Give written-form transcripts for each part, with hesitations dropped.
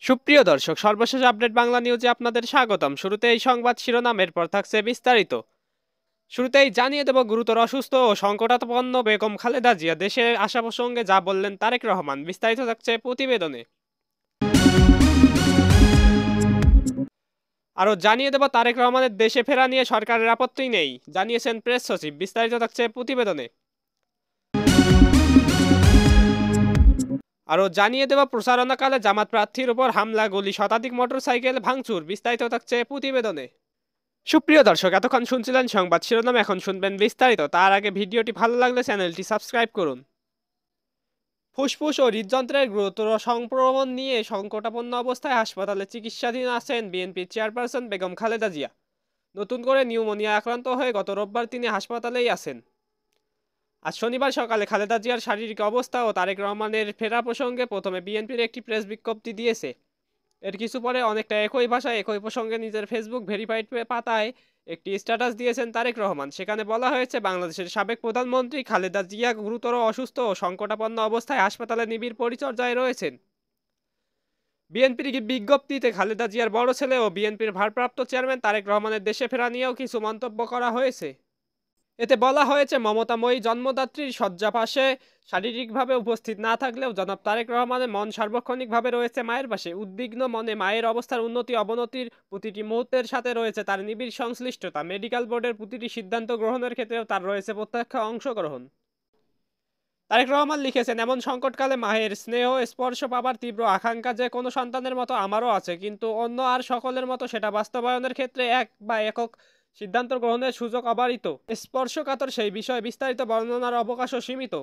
সুপ্রিয় দর্শক, সর্বশেষ আপডেট বাংলা নিউজে আপনাদের স্বাগতম। শুরুতে এই সংবাদ শিরোনামের পর থাকছে বিস্তারিত। শুরুতেই জানিয়ে দেব, গুরুতর অসুস্থ ও সংকটাপন্ন বেগম খালেদা জিয়া দেশে আসা প্রসঙ্গে যা বললেন তারেক রহমান। বিস্তারিত থাকছে প্রতিবেদনে। আরও জানিয়ে দেব, তারেক রহমানের দেশে ফেরা নিয়ে সরকারের আপত্তি নেই, জানিয়েছেন প্রেস সচিব। বিস্তারিত থাকছে প্রতিবেদনে। আরও জানিয়ে দেব, প্রচারণাকালে জামাত প্রার্থীর উপর হামলা, গুলি, শতাধিক মোটরসাইকেল ভাঙচুর। বিস্তারিত থাকছে প্রতিবেদনে। সুপ্রিয় দর্শক, এতক্ষণ শুনছিলেন সংবাদ শিরোনাম, এখন শুনবেন বিস্তারিত। তার আগে ভিডিওটি ভালো লাগলে চ্যানেলটি সাবস্ক্রাইব করুন। ফুসফুস ও হৃদযন্ত্রের গুরুতর সংক্রমণ নিয়ে সংকটাপন্ন অবস্থায় হাসপাতালে চিকিৎসাধীন আছেন বিএনপির চেয়ারপারসন বেগম খালেদা জিয়া। নতুন করে নিউমোনিয়া আক্রান্ত হয়ে গত রোববার তিনি হাসপাতালেই আছেন। আজ শনিবার সকালে খালেদা জিয়ার শারীরিক অবস্থা ও তারেক রহমানের ফেরা প্রসঙ্গে প্রথমে বিএনপির একটি প্রেস বিজ্ঞপ্তি দিয়েছে। এর কিছু পরে অনেকটা একই ভাষায় একই প্রসঙ্গে নিজের ফেসবুক ভেরিফাইড পাতায় একটি স্ট্যাটাস দিয়েছেন তারেক রহমান। সেখানে বলা হয়েছে, বাংলাদেশের সাবেক প্রধানমন্ত্রী খালেদা জিয়া গুরুতর অসুস্থ ও সংকটাপন্ন অবস্থায় হাসপাতালে নিবিড় পরিচর্যায় রয়েছেন। বিএনপির বিজ্ঞপ্তিতে খালেদা জিয়ার বড় ছেলে ও বিএনপির ভারপ্রাপ্ত চেয়ারম্যান তারেক রহমানের দেশে ফেরা নিয়েও কিছু মন্তব্য করা হয়েছে। এতে বলা হয়েছে, মমতাময়ী জন্মদাত্রীর শয্যা পাশে শারীরিকভাবে উপস্থিত না থাকলেও জনাব তারেক রহমানের মন সার্বক্ষণিকভাবে রয়েছে মায়ের পাশে। উদ্বিগ্ন মনে মায়ের অবস্থার উন্নতি অবনতির প্রতিটি মুহূর্তের সাথে রয়েছে তার নিবিড় সংশ্লিষ্টতা। মেডিকেল বোর্ডের প্রতিটি সিদ্ধান্ত গ্রহণের ক্ষেত্রেও তার রয়েছে প্রত্যক্ষ অংশগ্রহণ। তারেক রহমান লিখেছেন, এমন সংকটকালে মায়ের স্নেহ স্পর্শ পাবার তীব্র আকাঙ্ক্ষা যে কোনো সন্তানের মতো আমারও আছে, কিন্তু অন্য আর সকলের মতো সেটা বাস্তবায়নের ক্ষেত্রে একক সিদ্ধান্ত গ্রহণের সুযোগ অবারিত। স্পর্শকাতর সেই বিষয়ে বিস্তারিত বর্ণনার অবকাশও সীমিত।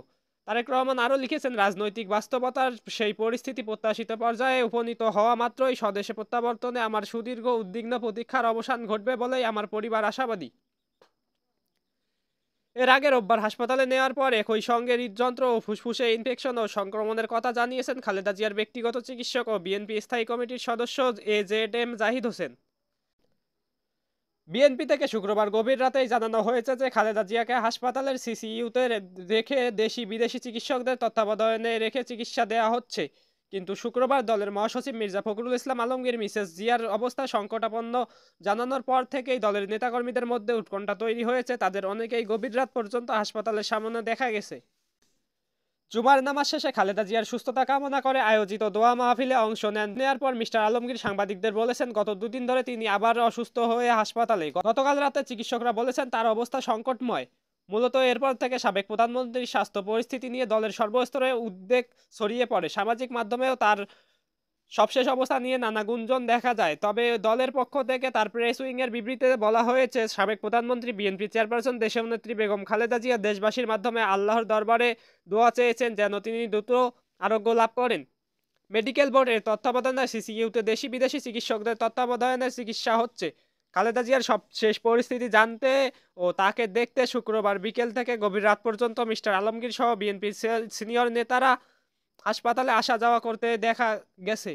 তারেক রহমান আরও লিখেছেন, রাজনৈতিক বাস্তবতার সেই পরিস্থিতি প্রত্যাশিত পর্যায়ে উপনীত হওয়া মাত্রই স্বদেশে প্রত্যাবর্তনে আমার সুদীর্ঘ উদ্বিগ্ন প্রতীক্ষার অবসান ঘটবে বলেই আমার পরিবার আশাবাদী। এর আগে রোববার হাসপাতালে নেওয়ার পর একই সঙ্গে হৃদযন্ত্র ও ফুসফুসে ইনফেকশন ও সংক্রমণের কথা জানিয়েছেন খালেদা জিয়ার ব্যক্তিগত চিকিৎসক ও বিএনপি স্থায়ী কমিটির সদস্য এজেডএম জাহিদ হোসেন। বিএনপি থেকে শুক্রবার গভীর রাতেই জানানো হয়েছে যে খালেদা জিয়াকে হাসপাতালের সিসিইউতে রেখে দেশি বিদেশি চিকিৎসকদের তত্ত্বাবধানে রেখে চিকিৎসা দেওয়া হচ্ছে। কিন্তু শুক্রবার দলের মহাসচিব মির্জা ফখরুল ইসলাম আলমগীর মিসেস জিয়ার অবস্থা সংকটাপন্ন জানানোর পর থেকেই দলের নেতাকর্মীদের মধ্যে উৎকণ্ঠা তৈরি হয়েছে। তাদের অনেকেই গভীর রাত পর্যন্ত হাসপাতালের সামনে দেখা গেছে। জুমার নামাজ শেষে খালেদা জিয়ার সুস্থতা কামনা করে আয়োজিত দোয়া মাহফিলে অংশ নেওয়ার পর মিস্টার আলমগীর সাংবাদিকদের বলেছেন, গত দুদিন ধরে তিনি আবার অসুস্থ হয়ে হাসপাতালে। গতকাল রাতে চিকিৎসকরা বলেছেন তার অবস্থা সংকটময়। মূলত এরপর থেকে সাবেক প্রধানমন্ত্রীর স্বাস্থ্য পরিস্থিতি নিয়ে দলের সর্বস্তরে উদ্বেগ ছড়িয়ে পড়ে। সামাজিক মাধ্যমেও তার সবশেষ অবস্থা নিয়ে নানা গুঞ্জন দেখা যায়। তবে দলের পক্ষ থেকে তার প্রেস উইংয়ের বিবৃতিতে বলা হয়েছে, সাবেক প্রধানমন্ত্রী বিএনপি চেয়ারপারসন দেশনেত্রী বেগম খালেদা জিয়া দেশবাসীর মাধ্যমে আল্লাহর দরবারে দোয়া চেয়েছেন যেন তিনি দ্রুত আরোগ্য লাভ করেন। মেডিকেল বোর্ডের তত্ত্বাবধানে সিসিইউতে দেশি বিদেশি চিকিৎসকদের তত্ত্বাবধানে চিকিৎসা হচ্ছে। খালেদা জিয়ার সব শেষ পরিস্থিতি জানতে ও তাকে দেখতে শুক্রবার বিকেল থেকে গভীর রাত পর্যন্ত মিস্টার আলমগীর সহ বিএনপির সিনিয়র নেতারা হাসপাতালে আসা যাওয়া করতে দেখা গেছে।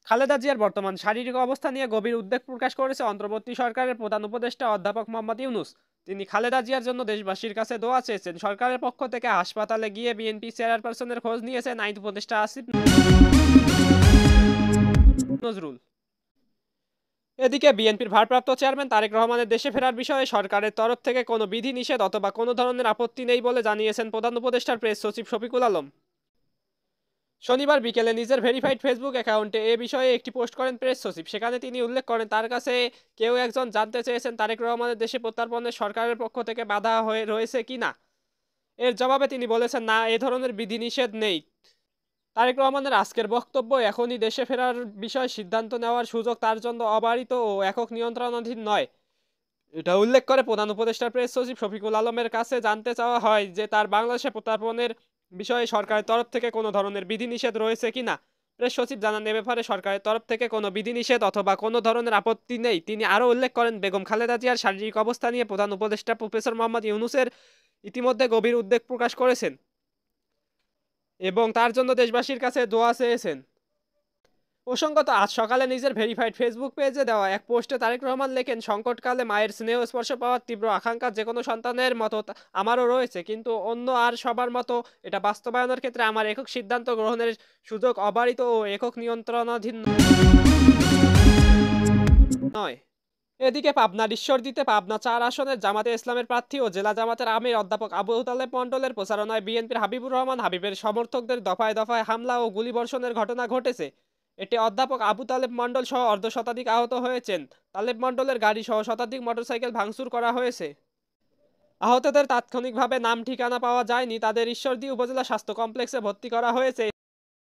খালেদা জিয়ার বর্তমান শারীরিক অবস্থা নিয়ে গভীর উদ্বেগ প্রকাশ করেছে অন্তর্বর্তী সরকারের প্রধান উপদেষ্টা অধ্যাপক মোহাম্মদ ইউনূস। তিনি খালেদা জিয়ার জন্য দেশবাসীর কাছে দোয়া চেয়েছেন। সরকারের পক্ষ থেকে হাসপাতালে গিয়ে বিএনপি চেয়ারপারসনের খোঁজ নিয়েছেন আইন উপদেষ্টা আসিফ নজরুল। এদিকে বিএনপির ভারপ্রাপ্ত চেয়ারম্যান তারেক রহমানের দেশে ফেরার বিষয়ে সরকারের তরফ থেকে কোনো বিধি নিষেধ অথবা কোনো ধরনের আপত্তি নেই বলে জানিয়েছেন প্রধান উপদেষ্টার প্রেস সচিব শফিকুল আলম। শনিবার বিকেলে নিজের ভেরিফাইড ফেসবুক অ্যাকাউন্টে এ বিষয়ে একটি পোস্ট করেন প্রেস সচিব। সেখানে তিনি উল্লেখ করেন, তার কাছে কেউ একজন জানতে চেয়েছেন তারেক রহমানের দেশে প্রত্যার্পণে সরকারের পক্ষ থেকে বাধা হয়ে রয়েছে কিনা। এর জবাবে তিনি বলেছেন, না, এ ধরনের বিধিনিষেধ নেই। তারেক রহমানের আজকের বক্তব্য এখনই দেশে ফেরার বিষয়ে সিদ্ধান্ত নেওয়ার সুযোগ তার জন্য অবারিত ও একক নিয়ন্ত্রণাধীন নয়। এটা উল্লেখ করে প্রধান উপদেষ্টার প্রেস সচিব শফিকুল আলমের কাছে জানতে চাওয়া হয় যে তার বাংলাদেশে প্রত্যার্পণের বিষয়ে সরকারের তরফ থেকে কোনো ধরনের বিধিনিষেধ রয়েছে কিনা। প্রেস সচিব জানান, এ ব্যাপারে সরকারের তরফ থেকে কোনো বিধিনিষেধ অথবা কোনো ধরনের আপত্তি নেই। তিনি আরও উল্লেখ করেন, বেগম খালেদা জিয়ার শারীরিক অবস্থা নিয়ে প্রধান উপদেষ্টা প্রফেসর মোহাম্মদ ইউনূসের ইতিমধ্যে গভীর উদ্বেগ প্রকাশ করেছেন এবং তার জন্য দেশবাসীর কাছে দোয়া চেয়েছেন। প্রসঙ্গত আজ সকালে নিজের ভেরিফাইড ফেসবুক পেজে দেওয়া এক পোস্টে তারেক রহমান লেখেন, সংকটকালে মায়ের স্নেহ স্পর্শ পাওয়ার তীব্র আকাঙ্ক্ষা যে কোনো সন্তানের মতো আমারও রয়েছে, কিন্তু অন্য আর সবার মতো এটা বাস্তবায়নের ক্ষেত্রে আমার একক সিদ্ধান্ত গ্রহণের সুযোগ অবারিত ও একক নিয়ন্ত্রণাধীন নয়। এদিকে পাবনার ঈশ্বরদীতে পাবনা ৪ আসনের জামাতে ইসলামের প্রার্থী ও জেলা জামাতের আমির অধ্যাপক আবু তালেব মণ্ডলের প্রচারণায় বিএনপির হাবিবুর রহমান হাবিবের সমর্থকদের দফায় দফায় হামলা ও গুলিবর্ষণের ঘটনা ঘটেছে। এতে অধ্যাপক আবু তালেব মণ্ডল সহ অর্ধশতাধিক আহত হয়েছেন। তালেব মণ্ডলের গাড়ি সহ শতাধিক মোটরসাইকেল ভাঙচুর করা হয়েছে। আহতদের তাৎক্ষণিকভাবে নাম ঠিকানা পাওয়া যায়নি, তাদের ঈশ্বরদী উপজেলা স্বাস্থ্য কমপ্লেক্সে ভর্তি করা হয়েছে।